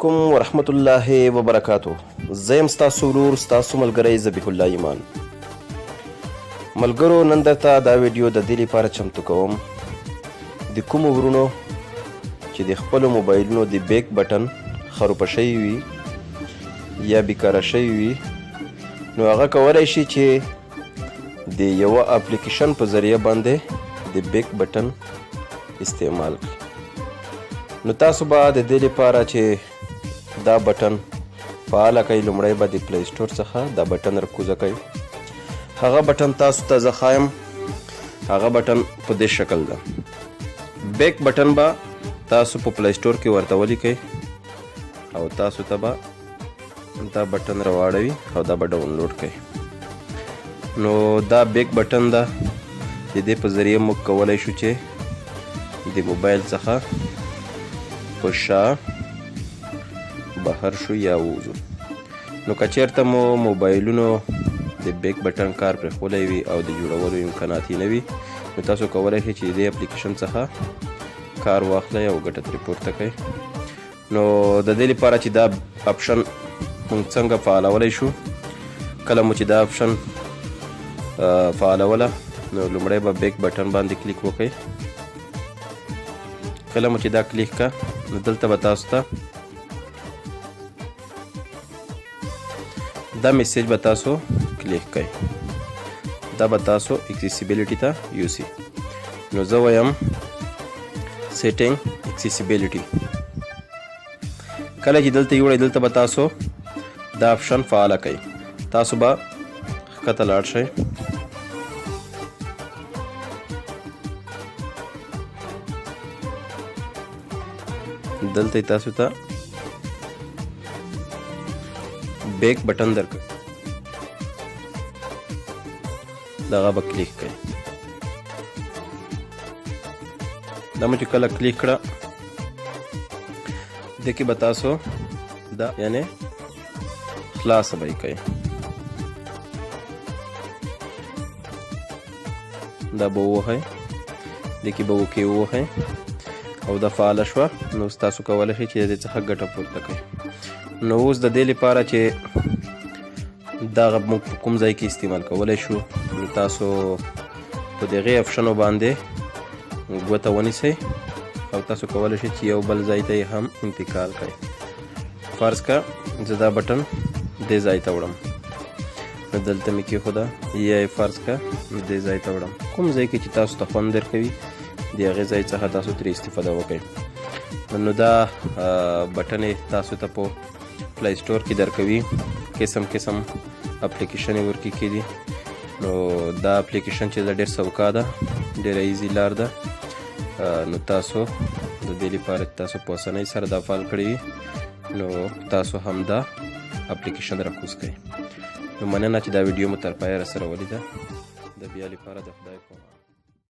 علیکم ورحمت الله وبرکاتو. زه یم ستاسو ورور ستاسو ملګری ذبیح الله ایمان. ملګرو نن درته دا ویډیو د دې لپاره چمتو کوم د کومو ورونو چې د خپلو موبایلونو د بیک بټن خروپه شوی وي یا بیکاره شوی وي نو هغه کولی شي چې د یوه اپلیکیشن په ذریعه باندې د بیک بټن استعمال کړي. نو تاسو به د دې لپاره چې دا بټن فعاله کړئ لومړی به د پلی سټور څخه دا بټن رکوزه کړئ. هغه بټن تاسو ته زه ښایم. هغه بټن په دې شکل ده. بیک بټن به تاسو په پلی سټور کې ورته ولیکئ او تاسو ته به دا بټن راواړوي او دا به ډاونلوډ کړئ. نو دا بیک بټن ده. د دې په ذریعه موږ کولی شو چې د موبایل څخه په شا بهر شو یا ووځو. نو که چېرته مو موبایلونو د بیک بټن کار پرېښولی وي او د جوړولو امکانات یې نه وي نو تاسو کولی شئ چې د دې اپلیکیشن څخه کار واخلئ او ګټه ترې پورته کړئ. نو د دې لپاره چې دا اپشن موږ څنګه فعالولی شو، کله مو چې دا اپشن فعالوله نو لومړی به بیک بټن باندې کلیک وکړئ. کله مو چې دا کلیک کړه نو دلته به تاسو ته دا میسیج به تاسو کلیک کړئ. دا به تاسو اکسیسیبیلیټي ته یوسي. نو زه وایم سیټینګ اکسیسیبیلیټي. کله چې دلته یوړئ دلته به تاسو دا اپشن فعاله کړئ. تاسو به ښکته لاړ شئ. دلته تاسو ته بیک بټن درکړئ. دغه به کلیک کړئ. دا مو چې کله کلیک کړه دې کې به تاسو دا یعنی خلاصه به یې کړئ. دا به ووهئ. دې کې به اوکې ووهئ او دا فعاله شوه. نو تاسو کولی شئ چې د دې څخه ګټه پورته کړئ. نو اوس د دې لپاره چې دغه موږ په کوم ځای کې استعمال کولی شو نو تاسو په دغې اپشنو باندې ګوته ونیسئ او تاسو کولی شئ چې یو بل ځای ته یې هم انتقال کړئ. فرض که زه دا بټن دې ځای ته وړم نو دلته مې کېښوده یا یې فرض که دې ځای ته وړم. کوم ځای کې چې تاسو ته خوند درکوي د هغې ځای څخه تاسو ترې استفاده وکړئ. نو دا بټن تاسو ته په پلی سټور کې درکوي. قسم قسم اپلیکیشن یې ورکې کېدي. نو دا اپلیکیشن چې دا ډېر سوکا ده، ډېره ایزي لار ده. نو تاسو د دې لپاره تاسو په اسانۍ سره دا فعال کړی وي نو تاسو هم دا اپلیکیشن راکوز کړئ. نو مننه چې دا ویډیو مو تر پایه راسره ولیده. د بیا لپاره د خدای په امان.